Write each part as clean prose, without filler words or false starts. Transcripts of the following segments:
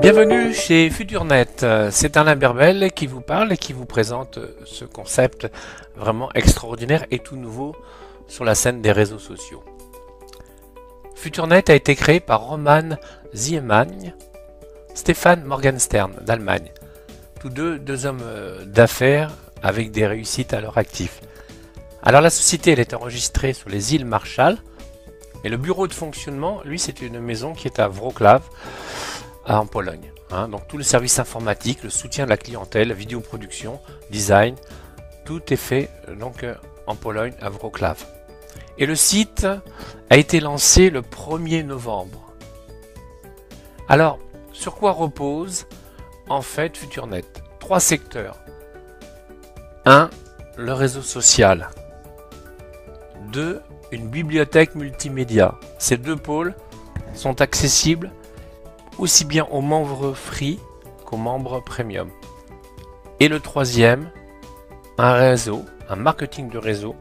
Bienvenue chez FuturNet, c'est Alain Berbel qui vous parle et qui vous présente ce concept vraiment extraordinaire et tout nouveau sur la scène des réseaux sociaux. FuturNet a été créé par Roman Ziemann, Stefan Morgenstern d'Allemagne, tous deux hommes d'affaires avec des réussites à leur actif. Alors la société elle est enregistrée sur les îles Marshall, et le bureau de fonctionnement, lui, c'est une maison qui est à Wrocław, en Pologne. Donc tout le service informatique, le soutien de la clientèle, la vidéoproduction, design, tout est fait donc en Pologne, à Wrocław. Et le site a été lancé le 1er novembre. Alors, sur quoi repose en fait FuturNet? 3 secteurs. 1. Le réseau social. 2. Une bibliothèque multimédia. Ces 2 pôles sont accessibles aussi bien aux membres free qu'aux membres premium. Et le 3e, un réseau, un marketing de réseau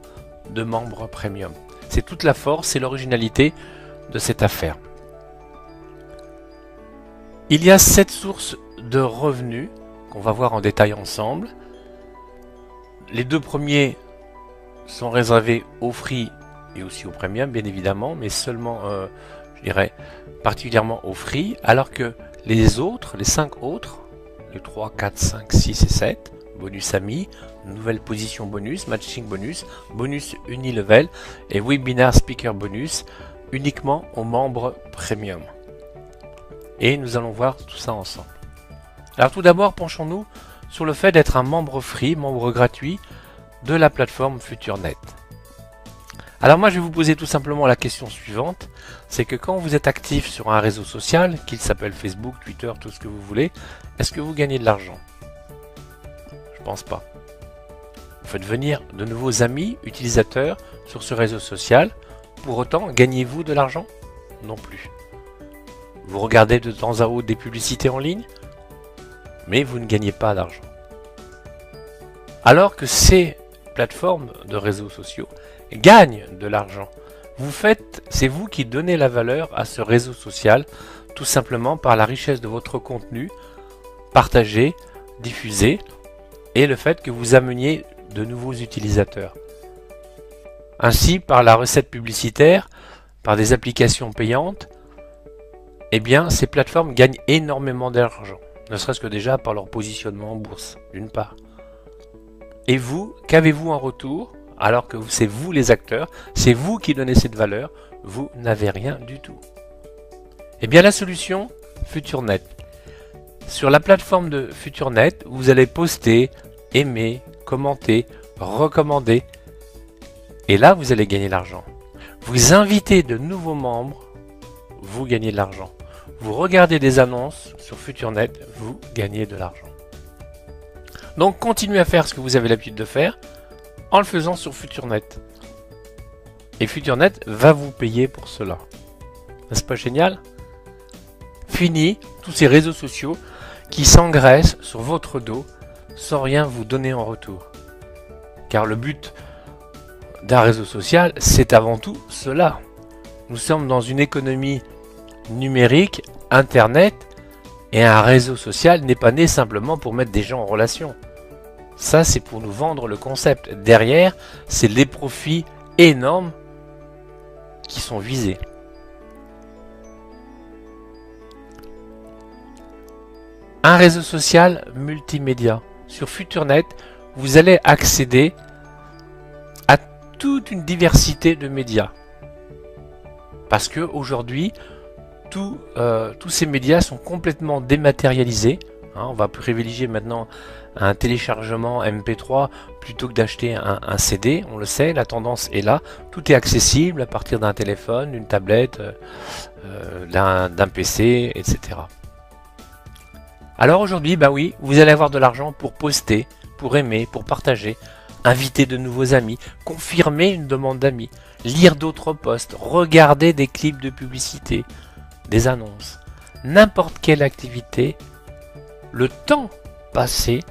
de membres premium. C'est toute la force et l'originalité de cette affaire. Il y a 7 sources de revenus qu'on va voir en détail ensemble. Les 2 premiers sont réservés aux free et aussi aux premium, bien évidemment, mais seulement, je dirais, particulièrement aux free, alors que les autres, les 5 autres, les 3, 4, 5, 6 et 7, bonus ami, nouvelle position bonus, matching bonus, bonus unilevel et webinar speaker bonus, uniquement aux membres premium. Et nous allons voir tout ça ensemble. Alors tout d'abord, penchons-nous sur le fait d'être un membre free, membre gratuit de la plateforme FuturNet. Alors moi je vais vous poser tout simplement la question suivante, c'est que quand vous êtes actif sur un réseau social, qu'il s'appelle Facebook, Twitter, tout ce que vous voulez, est-ce que vous gagnez de l'argent? Je pense pas. Vous faites venir de nouveaux amis, utilisateurs sur ce réseau social, pour autant gagnez-vous de l'argent? Non plus. Vous regardez de temps à autre des publicités en ligne, mais vous ne gagnez pas d'argent. Alors que ces plateformes de réseaux sociaux gagnent de l'argent. C'est vous qui donnez la valeur à ce réseau social, tout simplement par la richesse de votre contenu, partagé, diffusé, et le fait que vous ameniez de nouveaux utilisateurs. Ainsi, par la recette publicitaire, par des applications payantes, eh bien, ces plateformes gagnent énormément d'argent, ne serait-ce que déjà par leur positionnement en bourse, d'une part. Et vous, qu'avez-vous en retour? Alors que c'est vous les acteurs, c'est vous qui donnez cette valeur, vous n'avez rien du tout. Eh bien la solution, FuturNet. Sur la plateforme de FuturNet, vous allez poster, aimer, commenter, recommander. Et là, vous allez gagner de l'argent. Vous invitez de nouveaux membres, vous gagnez de l'argent. Vous regardez des annonces sur FuturNet, vous gagnez de l'argent. Donc continuez à faire ce que vous avez l'habitude de faire, en le faisant sur FuturNet. Et FuturNet va vous payer pour cela. N'est-ce pas génial? Fini tous ces réseaux sociaux qui s'engraissent sur votre dos sans rien vous donner en retour. Car le but d'un réseau social, c'est avant tout cela. Nous sommes dans une économie numérique, Internet, et un réseau social n'est pas né simplement pour mettre des gens en relation. Ça, c'est pour nous vendre le concept. Derrière, c'est les profits énormes qui sont visés. Un réseau social multimédia. Sur FuturNet, vous allez accéder à toute une diversité de médias. Parce que aujourd'hui, tous ces médias sont complètement dématérialisés. On va privilégier maintenant un téléchargement MP3 plutôt que d'acheter un CD. On le sait, la tendance est là. Tout est accessible à partir d'un téléphone, d'une tablette, d'un PC, etc. Alors aujourd'hui, bah oui, vous allez avoir de l'argent pour poster, pour aimer, pour partager, inviter de nouveaux amis, confirmer une demande d'amis, lire d'autres posts, regarder des clips de publicité, des annonces, n'importe quelle activité. Le temps passé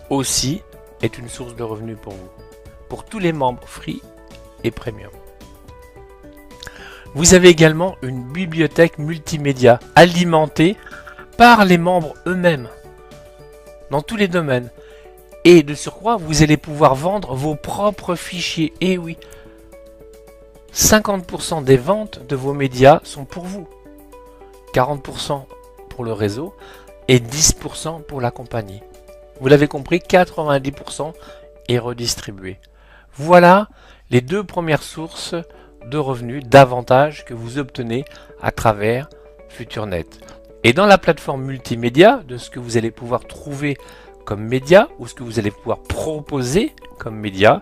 aussi est une source de revenus pour vous, pour tous les membres free et premium. Vous avez également une bibliothèque multimédia alimentée par les membres eux-mêmes dans tous les domaines. Et de surcroît, vous allez pouvoir vendre vos propres fichiers. Et oui, 50% des ventes de vos médias sont pour vous, 40% pour le réseau et 10% pour la compagnie. Vous l'avez compris, 90% est redistribué. Voilà les deux premières sources de revenus, d'avantages que vous obtenez à travers FuturNet. Et dans la plateforme multimédia, de ce que vous allez pouvoir trouver comme média ou ce que vous allez pouvoir proposer comme média,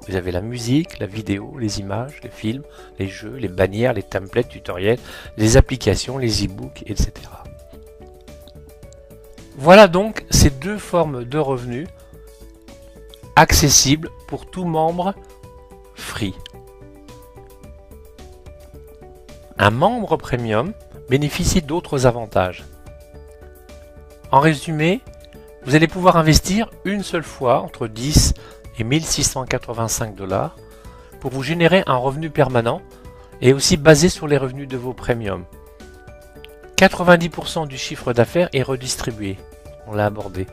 vous avez la musique, la vidéo, les images, les films, les jeux, les bannières, les templates tutoriels, les applications, les e-books, etc. Voilà donc ces deux formes de revenus accessibles pour tout membre free. Un membre premium bénéficie d'autres avantages. En résumé, vous allez pouvoir investir une seule fois entre 10 et 1685 $ pour vous générer un revenu permanent et aussi basé sur les revenus de vos premiums. 90% du chiffre d'affaires est redistribué, on l'a abordé.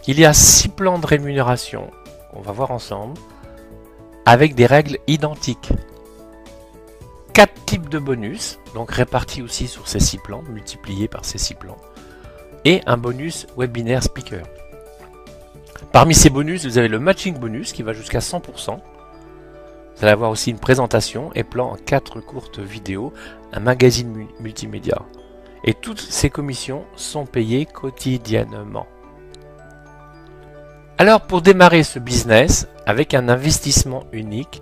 Il y a 6 plans de rémunération, qu'on va voir ensemble, avec des règles identiques. 4 types de bonus, donc répartis aussi sur ces 6 plans, multipliés par ces 6 plans, et un bonus webinaire speaker. Parmi ces bonus, vous avez le matching bonus qui va jusqu'à 100%. Vous allez avoir aussi une présentation et plan en 4 courtes vidéos, un magazine multimédia. Et toutes ces commissions sont payées quotidiennement. Alors pour démarrer ce business avec un investissement unique,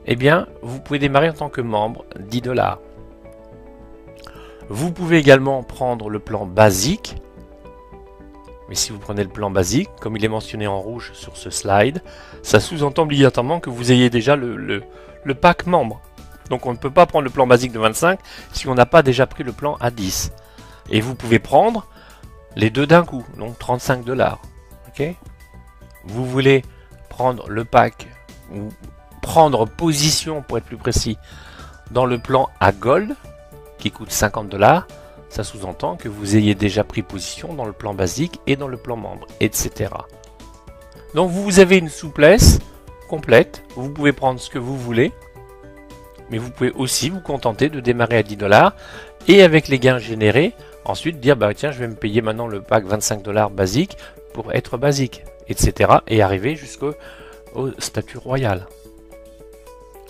eh bien vous pouvez démarrer en tant que membre, 10 $. Vous pouvez également prendre le plan basique. Mais si vous prenez le plan basique, comme il est mentionné en rouge sur ce slide, ça sous-entend obligatoirement que vous ayez déjà le pack membre. Donc on ne peut pas prendre le plan basique de 25 si on n'a pas déjà pris le plan à 10. Et vous pouvez prendre les deux d'un coup, donc 35 $. Okay, vous voulez prendre le pack, ou prendre position pour être plus précis, dans le plan à Gold, qui coûte 50 $, ça sous-entend que vous ayez déjà pris position dans le plan basique et dans le plan membre, etc. Donc vous avez une souplesse complète, vous pouvez prendre ce que vous voulez, mais vous pouvez aussi vous contenter de démarrer à 10 $ et avec les gains générés, ensuite dire bah tiens je vais me payer maintenant le pack 25 $ basique pour être basique, etc. et arriver jusqu'au statut royal.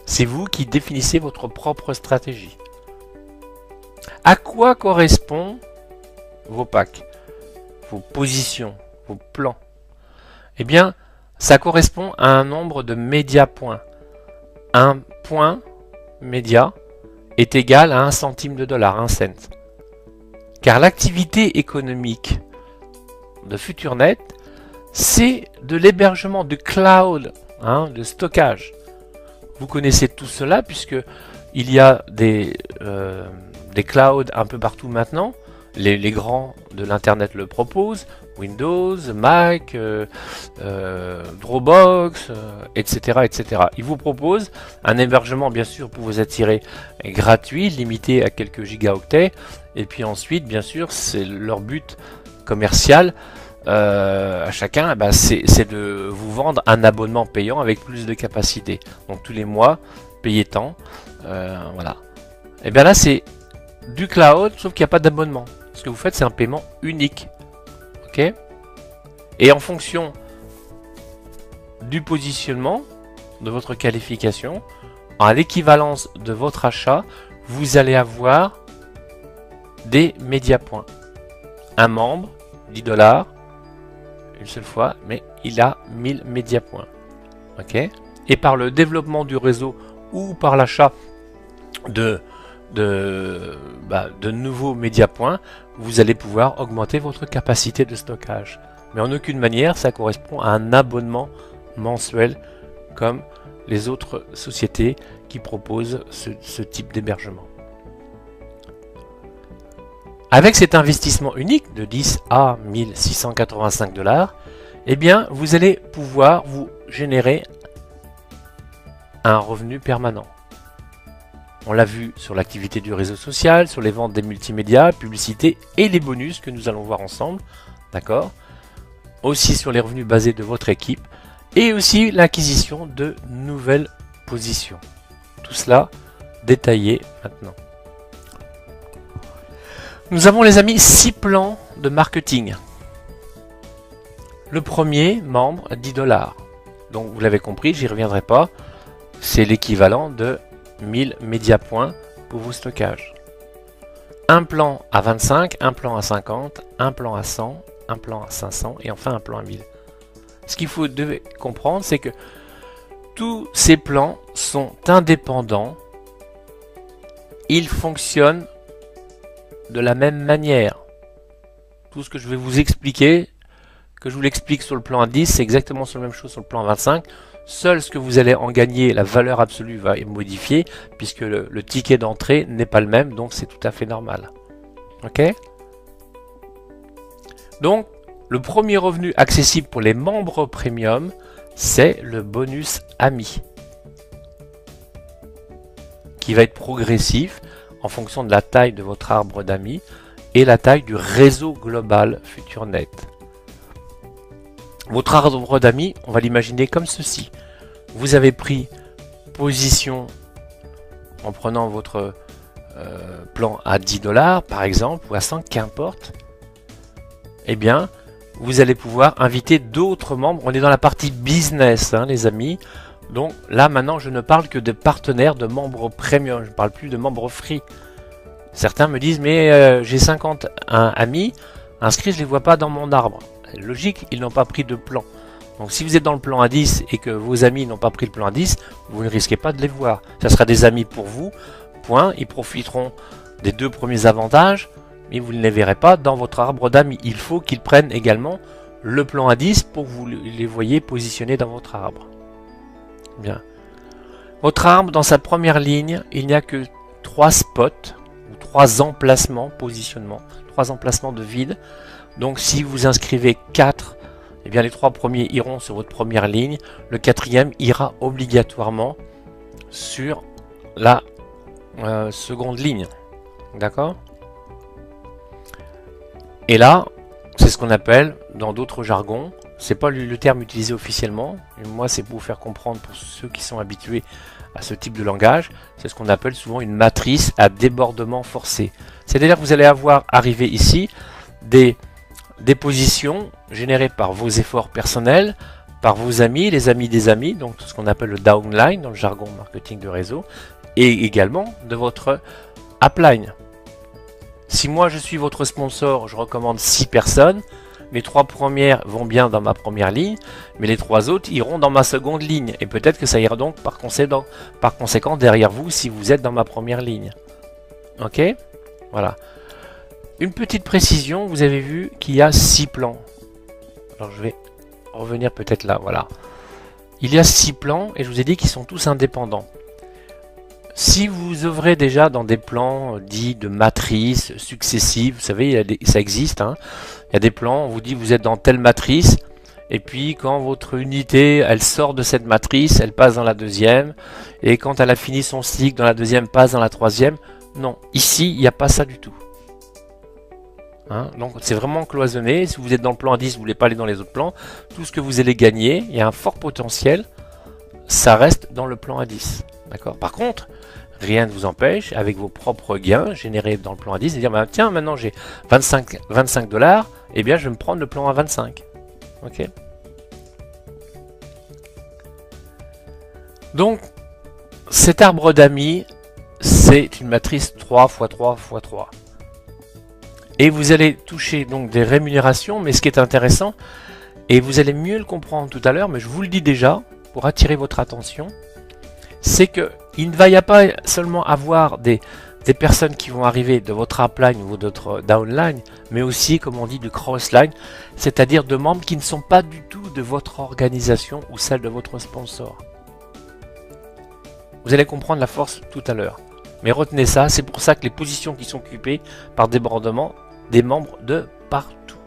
C'est vous qui définissez votre propre stratégie. À quoi correspondent vos packs, vos positions, vos plans? Eh bien, ça correspond à un nombre de média points. Un point média est égal à 1 centime de dollar, 1 cent. Car l'activité économique de FuturNet, c'est de l'hébergement, du cloud, de stockage. Vous connaissez tout cela puisque il y a des clouds un peu partout maintenant. Les grands de l'internet le proposent, Windows, Mac, Dropbox, etc., etc. Ils vous proposent un hébergement bien sûr pour vous attirer gratuit, limité à quelques gigaoctets, et puis ensuite bien sûr c'est leur but commercial à chacun, c'est de vous vendre un abonnement payant avec plus de capacité. Donc tous les mois, payez tant, voilà. Et bien là c'est du cloud, sauf qu'il n'y a pas d'abonnement. Ce que vous faites, c'est un paiement unique. Ok? Et en fonction du positionnement de votre qualification, à l'équivalence de votre achat, vous allez avoir des médiapoints. Un membre, 10 $, une seule fois, mais il a 1000 médiapoints. Ok? Et par le développement du réseau ou par l'achat de nouveaux médiapoints, vous allez pouvoir augmenter votre capacité de stockage. Mais en aucune manière, ça correspond à un abonnement mensuel comme les autres sociétés qui proposent ce type d'hébergement. Avec cet investissement unique de 10 à 1685 $, eh bien, vous allez pouvoir vous générer un revenu permanent. On l'a vu sur l'activité du réseau social, sur les ventes des multimédias, publicité et les bonus que nous allons voir ensemble. D'accord? Aussi sur les revenus basés de votre équipe et aussi l'acquisition de nouvelles positions. Tout cela détaillé maintenant. Nous avons les amis 6 plans de marketing. Le premier, membre, 10 $. Donc vous l'avez compris, j'y reviendrai pas. C'est l'équivalent de 1000 média points pour vos stockages. Un plan à 25, un plan à 50, un plan à 100, un plan à 500 et enfin un plan à 1000. Ce qu'il faut comprendre, c'est que tous ces plans sont indépendants. Ils fonctionnent de la même manière. Tout ce que je vais vous expliquer, que je vous l'explique sur le plan à 10, c'est exactement sur la même chose sur le plan à 25. Seul ce que vous allez en gagner, la valeur absolue va être modifiée, puisque le ticket d'entrée n'est pas le même, donc c'est tout à fait normal. Ok? Donc, le premier revenu accessible pour les membres premium, c'est le bonus ami, qui va être progressif en fonction de la taille de votre arbre d'amis et la taille du réseau global FuturNet. Votre arbre d'amis, on va l'imaginer comme ceci. Vous avez pris position en prenant votre plan à 10 $, par exemple, ou à 100, qu'importe. Eh bien, vous allez pouvoir inviter d'autres membres. On est dans la partie business, hein, les amis. Donc là, maintenant, je ne parle que de partenaires, de membres premium. Je ne parle plus de membres free. Certains me disent, mais j'ai 50 amis inscrits, je ne les vois pas dans mon arbre. Logique, ils n'ont pas pris de plan. Donc si vous êtes dans le plan à 10 et que vos amis n'ont pas pris le plan à 10, vous ne risquez pas de les voir. Ça sera des amis pour vous, point. Ils profiteront des 2 premiers avantages, mais vous ne les verrez pas dans votre arbre d'amis. Il faut qu'ils prennent également le plan à 10 pour que vous les voyez positionnés dans votre arbre. Bien. Votre arbre, dans sa première ligne, il n'y a que 3 spots, ou 3 emplacements, positionnement, 3 emplacements de vide. Donc si vous inscrivez 4, eh bien les 3 premiers iront sur votre première ligne. Le 4e ira obligatoirement sur la seconde ligne. D'accord? Et là, c'est ce qu'on appelle, dans d'autres jargons, c'est pas le terme utilisé officiellement, moi c'est pour vous faire comprendre pour ceux qui sont habitués à ce type de langage, c'est ce qu'on appelle souvent une matrice à débordement forcé. C'est-à-dire que vous allez avoir arrivé ici des positions générées par vos efforts personnels, par vos amis, les amis des amis, donc tout ce qu'on appelle le downline dans le jargon marketing de réseau, et également de votre upline. Si moi je suis votre sponsor, je recommande 6 personnes, mes 3 premières vont bien dans ma première ligne, mais les 3 autres iront dans ma seconde ligne, et peut-être que ça ira donc par conséquent derrière vous si vous êtes dans ma première ligne. Ok? Voilà. Une petite précision, vous avez vu qu'il y a 6 plans. Alors je vais revenir peut-être là, voilà. Il y a 6 plans, et je vous ai dit qu'ils sont tous indépendants. Si vous œuvrez déjà dans des plans dits de matrices successives, vous savez, ça existe, hein. Il y a des plans, on vous dit vous êtes dans telle matrice, et puis quand votre unité, elle sort de cette matrice, elle passe dans la deuxième, et quand elle a fini son cycle dans la deuxième, passe dans la troisième. Non, ici, il n'y a pas ça du tout. Hein, donc c'est vraiment cloisonné. Si vous êtes dans le plan 10, vous ne voulez pas aller dans les autres plans, tout ce que vous allez gagner, il y a un fort potentiel, ça reste dans le plan A10. D'accord. Par contre, rien ne vous empêche, avec vos propres gains générés dans le plan A10, de dire bah, tiens, maintenant j'ai 25 $, eh bien je vais me prendre le plan A25. Ok. Donc, cet arbre d'amis, c'est une matrice 3 x 3 x 3. Et vous allez toucher donc des rémunérations, mais ce qui est intéressant, et vous allez mieux le comprendre tout à l'heure, mais je vous le dis déjà, pour attirer votre attention, c'est que il ne va y a pas seulement avoir des personnes qui vont arriver de votre upline ou de votre downline, mais aussi, comme on dit, du crossline, c'est-à-dire de membres qui ne sont pas du tout de votre organisation ou celle de votre sponsor. Vous allez comprendre la force tout à l'heure. Mais retenez ça, c'est pour ça que les positions qui sont occupées par débordement, des membres de partout.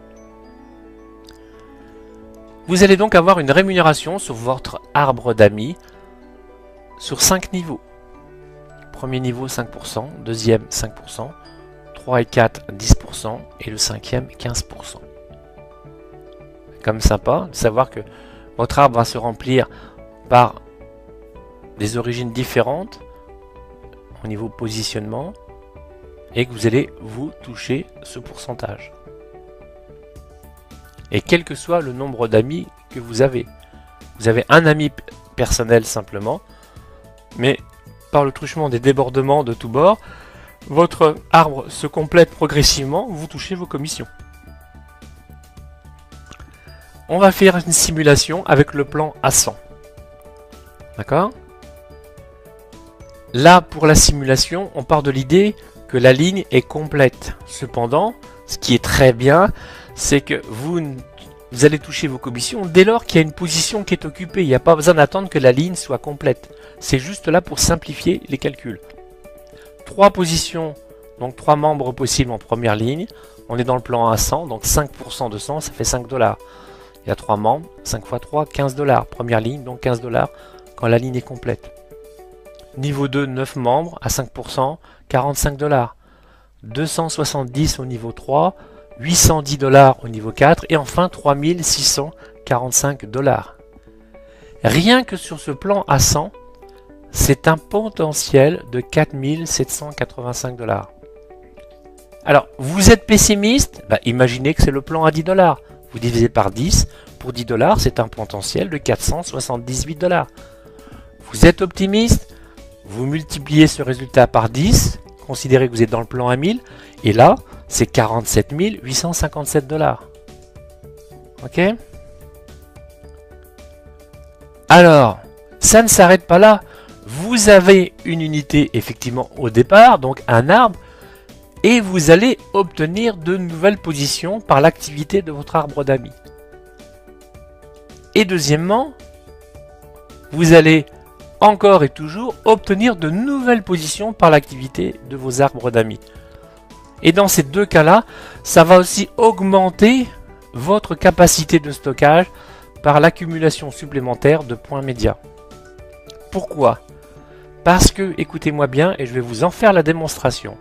Vous allez donc avoir une rémunération sur votre arbre d'amis sur 5 niveaux. Premier niveau 5%, deuxième 5%, 3 et 4 10% et le cinquième 15%. Comme sympa de savoir que votre arbre va se remplir par des origines différentes au niveau positionnement et que vous allez vous toucher ce pourcentage. Et quel que soit le nombre d'amis que vous avez un ami personnel simplement, mais par le truchement des débordements de tous bords, votre arbre se complète progressivement, vous touchez vos commissions. On va faire une simulation avec le plan à 100. D'accord? Là, pour la simulation, on part de l'idée que la ligne est complète. Cependant, ce qui est très bien, c'est que vous allez toucher vos commissions dès lors qu'il y a une position qui est occupée. Il n'y a pas besoin d'attendre que la ligne soit complète. C'est juste là pour simplifier les calculs. 3 positions, donc 3 membres possibles en première ligne. On est dans le plan à 100, donc 5% de 100, ça fait 5 $. Il y a 3 membres, 5 x 3, 15 $. Première ligne, donc 15 $ quand la ligne est complète. Niveau 2, 9 membres à 5%, 45 $. 270 au niveau 3, 810 $ au niveau 4 et enfin 3645 $. Rien que sur ce plan à 100, c'est un potentiel de 4785 $. Alors, vous êtes pessimiste, imaginez que c'est le plan à 10 $. Vous divisez par 10, pour 10 $, c'est un potentiel de 478 $. Vous êtes optimiste, vous multipliez ce résultat par 10, considérez que vous êtes dans le plan à 1000, et là, c'est 47 857 $. Ok? Alors, ça ne s'arrête pas là. Vous avez une unité effectivement au départ, donc un arbre, et vous allez obtenir de nouvelles positions par l'activité de votre arbre d'amis. Et deuxièmement, vous allez encore et toujours obtenir de nouvelles positions par l'activité de vos arbres d'amis. Et dans ces deux cas-là, ça va aussi augmenter votre capacité de stockage par l'accumulation supplémentaire de points médias. Pourquoi? Parce que, écoutez-moi bien, et je vais vous en faire la démonstration,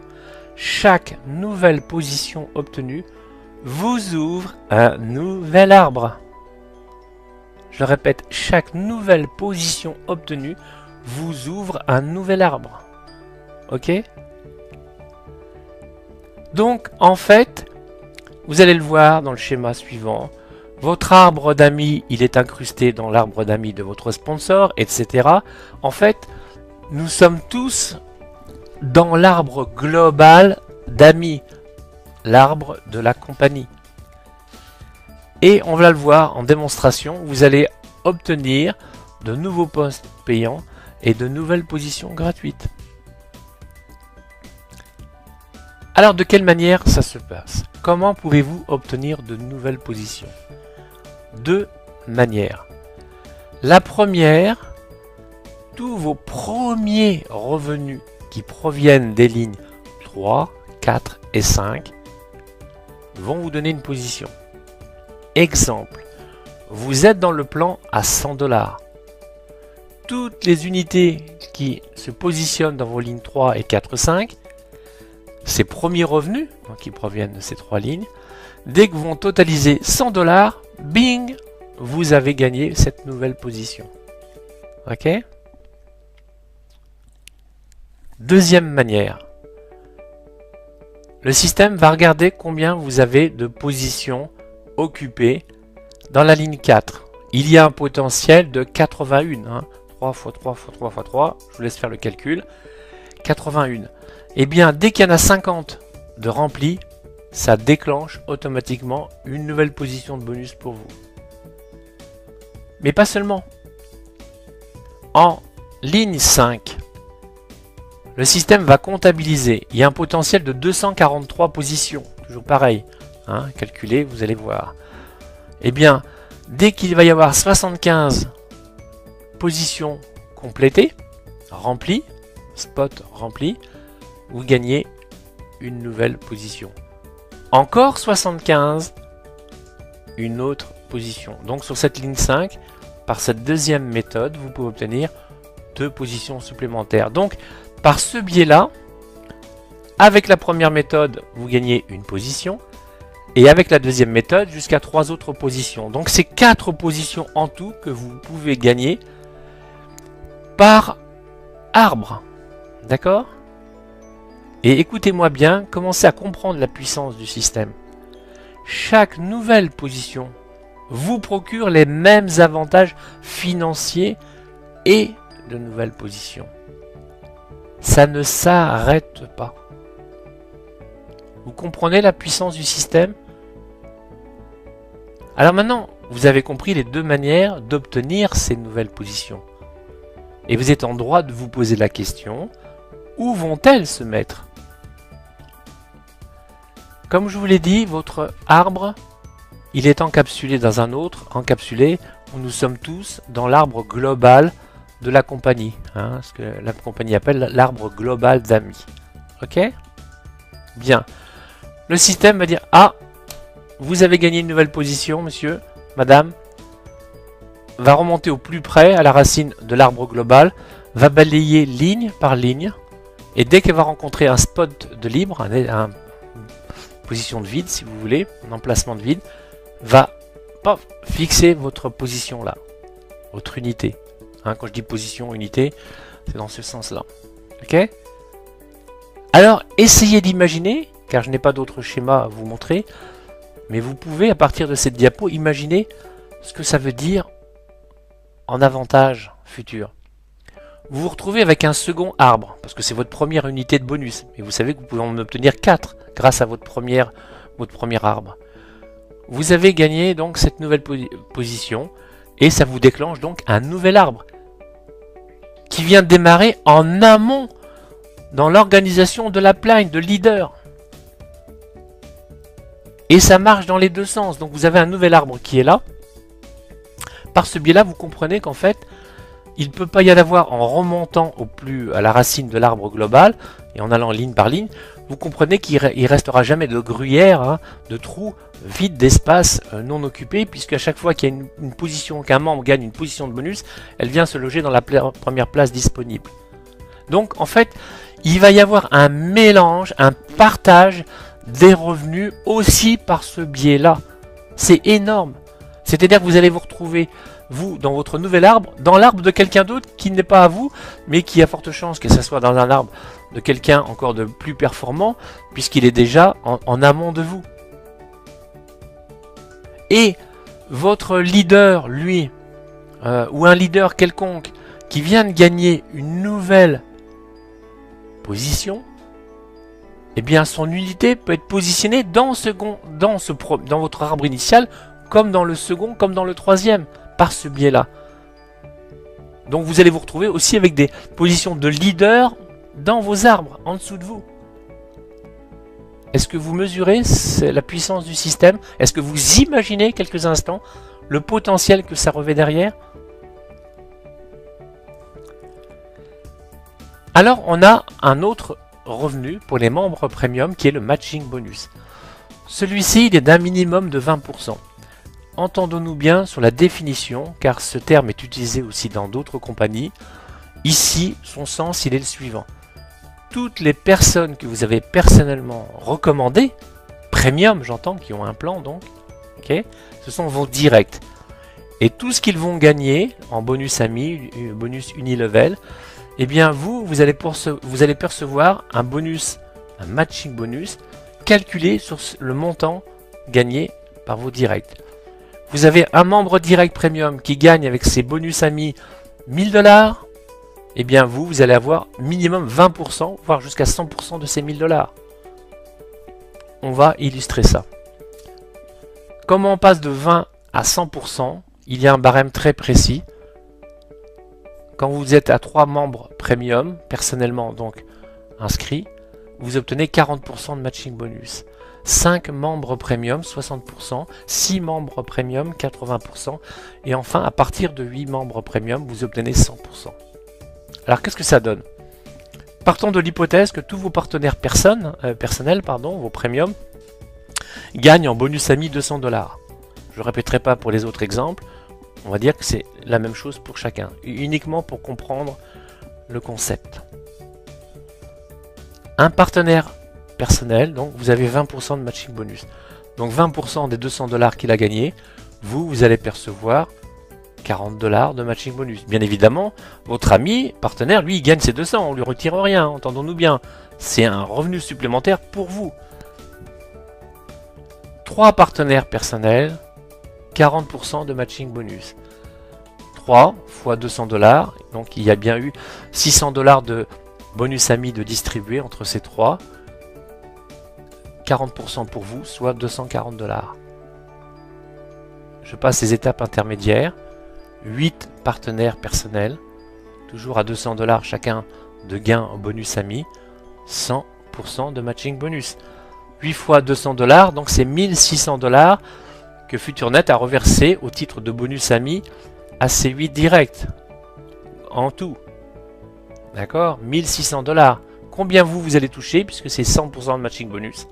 chaque nouvelle position obtenue vous ouvre un nouvel arbre. Je le répète, chaque nouvelle position obtenue vous ouvre un nouvel arbre. Ok? Donc, en fait, vous allez le voir dans le schéma suivant. Votre arbre d'amis, il est incrusté dans l'arbre d'amis de votre sponsor, etc. En fait, nous sommes tous dans l'arbre global d'amis, l'arbre de la compagnie. Et on va le voir en démonstration, vous allez obtenir de nouveaux postes payants et de nouvelles positions gratuites. Alors de quelle manière ça se passe? Comment pouvez-vous obtenir de nouvelles positions? Deux manières. La première, tous vos premiers revenus qui proviennent des lignes 3, 4 et 5 vont vous donner une position. Exemple, vous êtes dans le plan à 100 $. Toutes les unités qui se positionnent dans vos lignes 3 et 4 et 5, ces premiers revenus, donc qui proviennent de ces trois lignes, dès que vous vont totaliser 100 $, bing, vous avez gagné cette nouvelle position. Ok? Deuxième manière. Le système va regarder combien vous avez de positions occupées dans la ligne 4. Il y a un potentiel de 81. 3 x 3 x 3 x 3. Je vous laisse faire le calcul. 81. Et bien, dès qu'il y en a 50 de remplis, ça déclenche automatiquement une nouvelle position de bonus pour vous. Mais pas seulement. En ligne 5, le système va comptabiliser. Il y a un potentiel de 243 positions. Toujours pareil. Calculez, vous allez voir. Eh bien, dès qu'il va y avoir 75 positions complétées, remplies, spot rempli, vous gagnez une nouvelle position. Encore 75, une autre position. Donc sur cette ligne 5, par cette deuxième méthode, vous pouvez obtenir 2 positions supplémentaires. Donc Par ce biais-là, avec la première méthode, vous gagnez une position, et avec la deuxième méthode, jusqu'à 3 autres positions. Donc c'est 4 positions en tout que vous pouvez gagner par arbre. D'accord? Et écoutez-moi bien, commencez à comprendre la puissance du système. Chaque nouvelle position vous procure les mêmes avantages financiers et de nouvelles positions. Ça ne s'arrête pas. Vous comprenez la puissance du système? Alors maintenant, vous avez compris les deux manières d'obtenir ces nouvelles positions. Et vous êtes en droit de vous poser la question, où vont-elles se mettre? Comme je vous l'ai dit, votre arbre, il est encapsulé dans un autre, encapsulé, où nous sommes tous dans l'arbre global de la compagnie, ce que la compagnie appelle l'arbre global d'amis. Ok? Bien. Le système va dire, ah, vous avez gagné une nouvelle position, monsieur, madame, va remonter au plus près à la racine de l'arbre global, va balayer ligne par ligne, et dès qu'elle va rencontrer un spot de libre, une position de vide, si vous voulez, un emplacement de vide, va fixer votre position là, votre unité. Quand je dis position, unité, c'est dans ce sens-là. Ok? Alors, essayez d'imaginer, car je n'ai pas d'autre schéma à vous montrer, mais vous pouvez, à partir de cette diapo, imaginer ce que ça veut dire en avantage futur. Vous vous retrouvez avec un second arbre, parce que c'est votre première unité de bonus. Et vous savez que vous pouvez en obtenir 4 grâce à votre premier arbre. Vous avez gagné donc cette nouvelle position, et ça vous déclenche donc un nouvel arbre qui vient de démarrer en amont dans l'organisation de la pipeline, de leader. Et ça marche dans les deux sens. Donc vous avez un nouvel arbre qui est là. Par ce biais-là, vous comprenez qu'en fait, il ne peut pas y en avoir en remontant à la racine de l'arbre global et en allant ligne par ligne. Vous comprenez qu'il ne restera jamais de gruyère, de trous vides, d'espace non occupés, puisqu'à chaque fois qu'il y a une position, qu'un membre gagne une position de bonus, elle vient se loger dans la première place disponible. Donc en fait, il va y avoir un mélange, un partage des revenus aussi par ce biais-là. C'est énorme. C'est-à-dire que vous allez vous retrouver, vous, dans votre nouvel arbre, dans l'arbre de quelqu'un d'autre qui n'est pas à vous, mais qui a forte chance que ça soit dans un arbre de quelqu'un encore de plus performant, puisqu'il est déjà en amont de vous. Et votre leader, lui, ou un leader quelconque, qui vient de gagner une nouvelle position, eh bien son unité peut être positionnée dans votre arbre initial, comme dans le second, comme dans le troisième, par ce biais-là. Donc vous allez vous retrouver aussi avec des positions de leader dans vos arbres, en dessous de vous. Est-ce que vous mesurez la puissance du système? Est-ce que vous imaginez quelques instants le potentiel que ça revêt derrière? Alors on a un autre revenu pour les membres premium qui est le matching bonus. Celui-ci il est d'un minimum de 20%. Entendons-nous bien sur la définition, car ce terme est utilisé aussi dans d'autres compagnies. Ici, son sens, il est le suivant. Toutes les personnes que vous avez personnellement recommandées, premium j'entends, qui ont un plan donc, okay, ce sont vos directs. Et tout ce qu'ils vont gagner en bonus ami, bonus unilevel, eh bien vous allez percevoir un bonus, un matching bonus, calculé sur le montant gagné par vos directs. Vous avez un membre direct premium qui gagne avec ses bonus amis 1000 $, eh bien vous allez avoir minimum 20%, voire jusqu'à 100% de ces 1000 $. On va illustrer ça. Comment on passe de 20 à 100%? Il y a un barème très précis. Quand vous êtes à 3 membres premium, personnellement donc inscrits, vous obtenez 40% de matching bonus. 5 membres premium, 60%, 6 membres premium, 80%, et enfin, à partir de 8 membres premium, vous obtenez 100%. Alors, qu'est-ce que ça donne? Partons de l'hypothèse que tous vos partenaires personnels, vos premiums, gagnent en bonus ami 200 $. Je ne répéterai pas pour les autres exemples, on va dire que c'est la même chose pour chacun, uniquement pour comprendre le concept. un partenaire personnel, donc vous avez 20% de matching bonus. Donc 20% des 200 $ qu'il a gagné, vous allez percevoir 40 $ de matching bonus. Bien évidemment, votre ami, partenaire, lui, il gagne ses 200, on lui retire rien, entendons-nous bien. C'est un revenu supplémentaire pour vous. 3 partenaires personnels, 40% de matching bonus. 3 fois 200 $, donc il y a bien eu 600 $ de bonus amis de distribuer entre ces 3. 40% pour vous, soit 240 $. Je passe les étapes intermédiaires. 8 partenaires personnels, toujours à 200 $ chacun de gain en bonus amis, 100% de matching bonus. 8 fois 200 $, donc c'est 1600 $ que FuturNet a reversé au titre de bonus amis à ces 8 directs. En tout. D'accord, 1600 $. Combien vous allez toucher, puisque c'est 100% de matching bonus?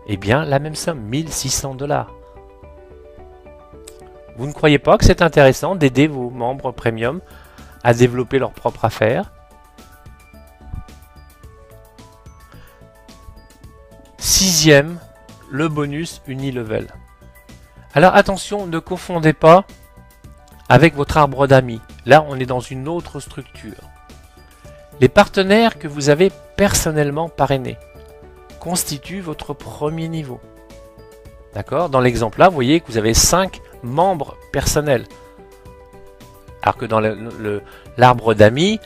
Eh bien, la même somme, 1600 $. Vous ne croyez pas que c'est intéressant d'aider vos membres premium à développer leur propre affaire? Sixième, le bonus Unilevel. Alors attention, ne confondez pas avec votre arbre d'amis. Là, on est dans une autre structure. Les partenaires que vous avez personnellement parrainés constituent votre premier niveau. D'accord? Dans l'exemple là, vous voyez que vous avez 5 membres personnels. Alors que dans l'arbre d'amis,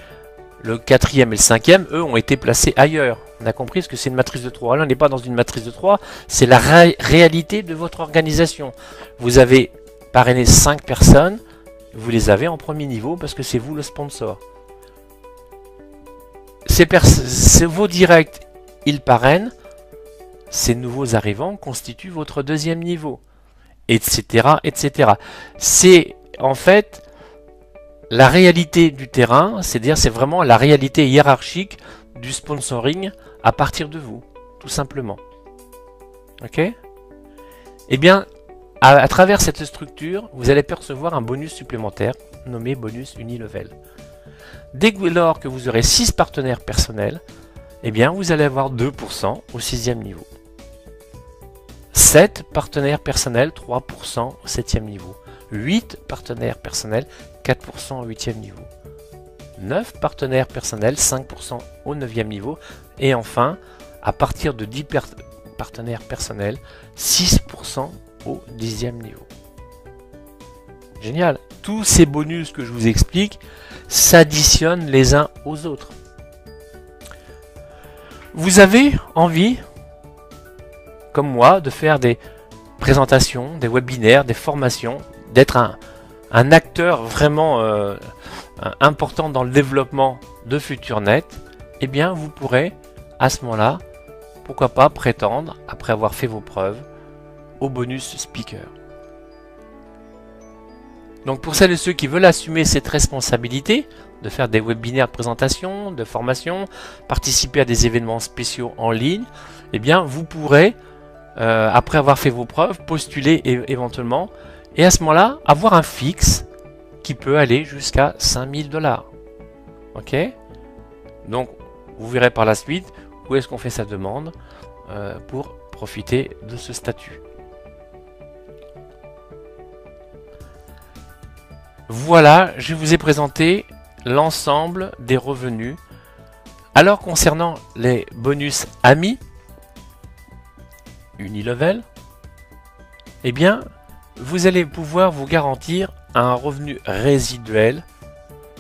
le 4e et le 5e, eux, ont été placés ailleurs. On a compris, parce que c'est une matrice de 3. Là, on n'est pas dans une matrice de 3, c'est la réalité de votre organisation. Vous avez parrainé 5 personnes, vous les avez en premier niveau parce que c'est vous le sponsor. Vos directs, ils parrainent. Ces nouveaux arrivants constituent votre deuxième niveau, etc., etc. C'est en fait la réalité du terrain, c'est-à-dire c'est vraiment la réalité hiérarchique du sponsoring à partir de vous, tout simplement. Ok? Eh bien, à travers cette structure, vous allez percevoir un bonus supplémentaire nommé bonus Unilevel. Dès lors que vous aurez 6 partenaires personnels, eh bien, vous allez avoir 2% au 6e niveau. 7 partenaires personnels, 3% au 7e niveau. 8 partenaires personnels, 4% au 8e niveau. 9 partenaires personnels, 5% au 9e niveau. Et enfin, à partir de 10 partenaires personnels, 6% au 10e niveau. Génial. Tous ces bonus que je vous explique s'additionnent les uns aux autres. Vous avez envie, comme moi, de faire des présentations, des webinaires, des formations, d'être un acteur vraiment important dans le développement de FuturNet, eh bien vous pourrez à ce moment-là, pourquoi pas prétendre, après avoir fait vos preuves, au bonus speaker. Donc pour celles et ceux qui veulent assumer cette responsabilité, de faire des webinaires de présentation, de formation, participer à des événements spéciaux en ligne, eh bien vous pourrez, après avoir fait vos preuves, postuler éventuellement, et à ce moment-là, avoir un fixe qui peut aller jusqu'à 5000 $. Ok? Donc vous verrez par la suite où est-ce qu'on fait sa demande pour profiter de ce statut. Voilà, je vous ai présenté l'ensemble des revenus. Alors concernant les bonus amis, Unilevel, eh bien, vous allez pouvoir vous garantir un revenu résiduel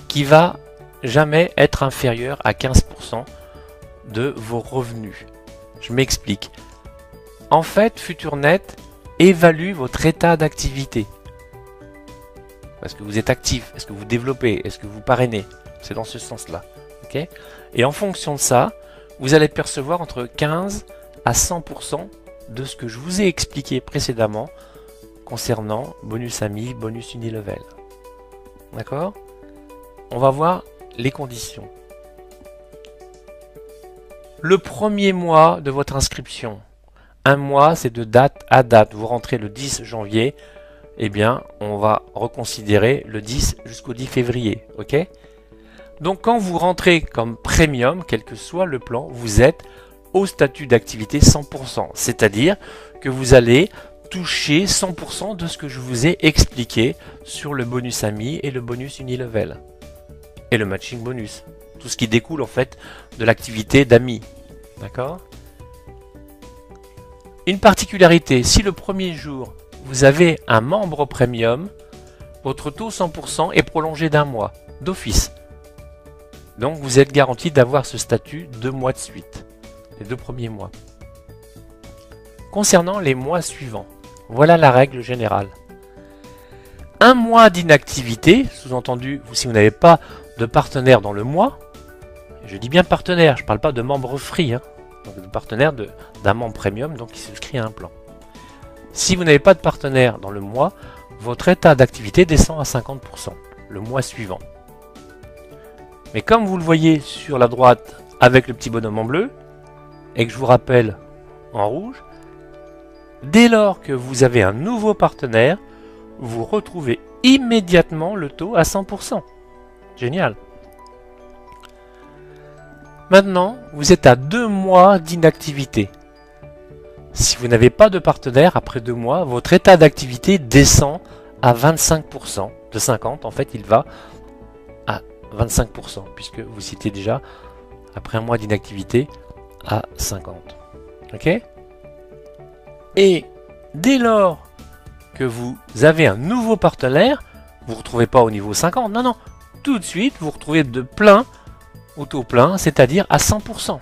qui va jamais être inférieur à 15% de vos revenus. Je m'explique. En fait, FuturNet évalue votre état d'activité. Est-ce que vous êtes actif? Est-ce que vous développez? Est-ce que vous parrainez? C'est dans ce sens-là. Okay? Et en fonction de ça, vous allez percevoir entre 15 à 100% de ce que je vous ai expliqué précédemment concernant bonus amis, bonus Unilevel. D'accord? On va voir les conditions. Le premier mois de votre inscription. Un mois, c'est de date à date. Vous rentrez le 10 janvier. Eh bien, on va reconsidérer le 10 jusqu'au 10 février. Ok? Donc, quand vous rentrez comme premium, quel que soit le plan, vous êtes au statut d'activité 100%, c'est-à-dire que vous allez toucher 100% de ce que je vous ai expliqué sur le bonus ami et le bonus unilevel et le matching bonus, tout ce qui découle en fait de l'activité d'amis, d'accord? Une particularité, si le premier jour vous avez un membre premium, votre taux 100% est prolongé d'un mois d'office, donc vous êtes garanti d'avoir ce statut 2 mois de suite, les 2 premiers mois. Concernant les mois suivants, voilà la règle générale. Un mois d'inactivité, sous-entendu, si vous n'avez pas de partenaire dans le mois, je dis bien partenaire, je ne parle pas de membre free, hein, donc de partenaire d'un membre premium, donc qui souscrit à un plan. Si vous n'avez pas de partenaire dans le mois, votre état d'activité descend à 50% le mois suivant. Mais comme vous le voyez sur la droite avec le petit bonhomme en bleu, et que je vous rappelle en rouge, dès lors que vous avez un nouveau partenaire, vous retrouvez immédiatement le taux à 100%. Génial. Maintenant, vous êtes à 2 mois d'inactivité. Si vous n'avez pas de partenaire, après 2 mois, votre état d'activité descend à 25%. De 50, en fait, il va à 25%, puisque vous étiez déjà, après un mois d'inactivité, à 50. Ok ? Et dès lors que vous avez un nouveau partenaire, vous ne vous retrouvez pas au niveau 50, non, non, tout de suite, vous vous retrouvez de plein, au taux plein, c'est-à-dire à 100%.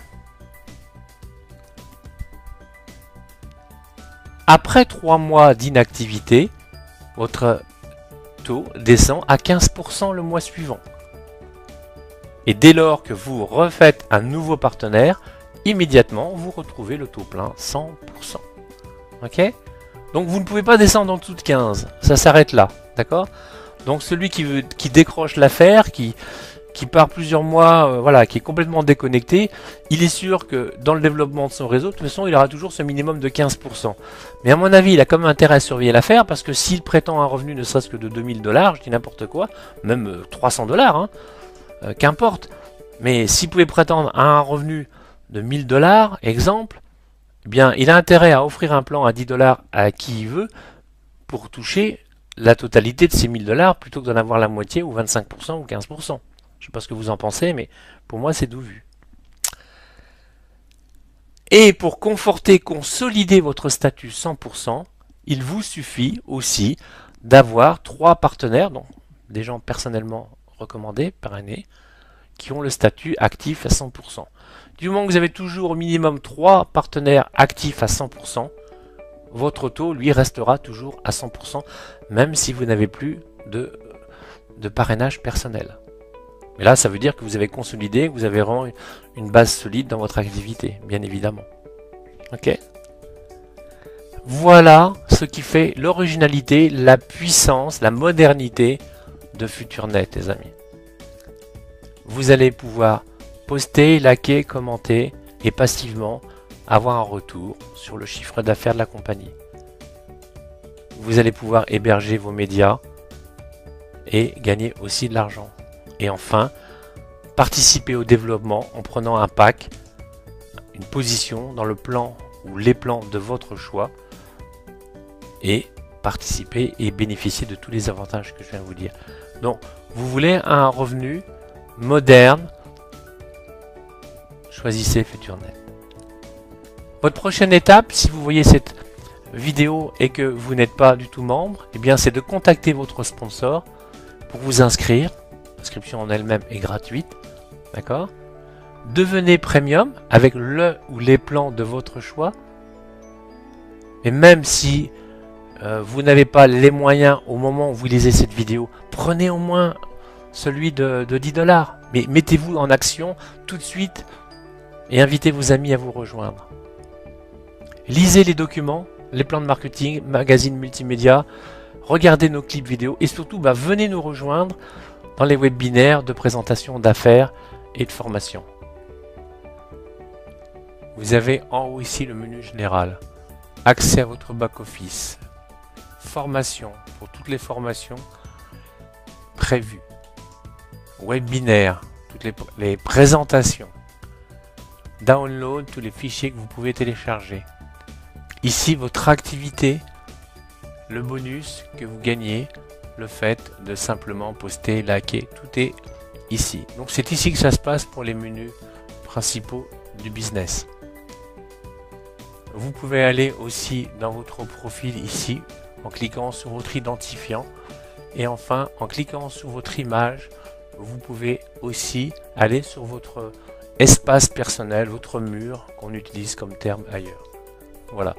Après 3 mois d'inactivité, votre taux descend à 15% le mois suivant. Et dès lors que vous refaites un nouveau partenaire, immédiatement, vous retrouvez le taux plein 100%. Ok ? Donc vous ne pouvez pas descendre en dessous de 15, ça s'arrête là, d'accord? Donc celui qui décroche l'affaire, qui part plusieurs mois, voilà, qui est complètement déconnecté, il est sûr que dans le développement de son réseau, de toute façon, il aura toujours ce minimum de 15%. Mais à mon avis, il a quand même intérêt à surveiller l'affaire, parce que s'il prétend un revenu ne serait-ce que de 2000$, je dis n'importe quoi, même 300$, hein, qu'importe. Mais s'il pouvait prétendre à un revenu de 1000$, exemple, eh bien, il a intérêt à offrir un plan à 10$ à qui il veut pour toucher la totalité de ces 1000$ plutôt que d'en avoir la moitié ou 25% ou 15%. Je ne sais pas ce que vous en pensez, mais pour moi, c'est doux vu. Et pour conforter, consolider votre statut 100%, il vous suffit aussi d'avoir 3 partenaires, donc des gens personnellement recommandés par année, qui ont le statut actif à 100%. Du moment que vous avez toujours au minimum 3 partenaires actifs à 100%, votre taux, lui, restera toujours à 100%, même si vous n'avez plus de parrainage personnel. Mais là, ça veut dire que vous avez consolidé, que vous avez vraiment une base solide dans votre activité, bien évidemment. Ok ? Voilà ce qui fait l'originalité, la puissance, la modernité de FuturNet, les amis. Vous allez pouvoir poster, liker, commenter et passivement avoir un retour sur le chiffre d'affaires de la compagnie. Vous allez pouvoir héberger vos médias et gagner aussi de l'argent. Et enfin, participer au développement en prenant un pack, une position dans le plan ou les plans de votre choix et participer et bénéficier de tous les avantages que je viens de vous dire. Donc, vous voulez un revenu moderne, choisissez FuturNet. Votre prochaine étape, si vous voyez cette vidéo et que vous n'êtes pas du tout membre, eh bien c'est de contacter votre sponsor pour vous inscrire. L'inscription en elle-même est gratuite, d'accord? Devenez premium avec le ou les plans de votre choix. Et même si vous n'avez pas les moyens au moment où vous lisez cette vidéo, prenez au moins celui de 10$. Mais mettez-vous en action tout de suite et invitez vos amis à vous rejoindre. Lisez les documents, les plans de marketing, magazines multimédia, regardez nos clips vidéo et surtout venez nous rejoindre dans les webinaires de présentation d'affaires et de formation. Vous avez en haut ici le menu général, accès à votre back-office, formation pour toutes les formations prévues, webinaires, toutes les présentations, download tous les fichiers que vous pouvez télécharger. Ici, votre activité, le bonus que vous gagnez, le fait de simplement poster, liker, tout est ici. Donc c'est ici que ça se passe pour les menus principaux du business. Vous pouvez aller aussi dans votre profil ici en cliquant sur votre identifiant et enfin en cliquant sur votre image, vous pouvez aussi aller sur votre espace personnel, votre mur qu'on utilise comme terme ailleurs. Voilà.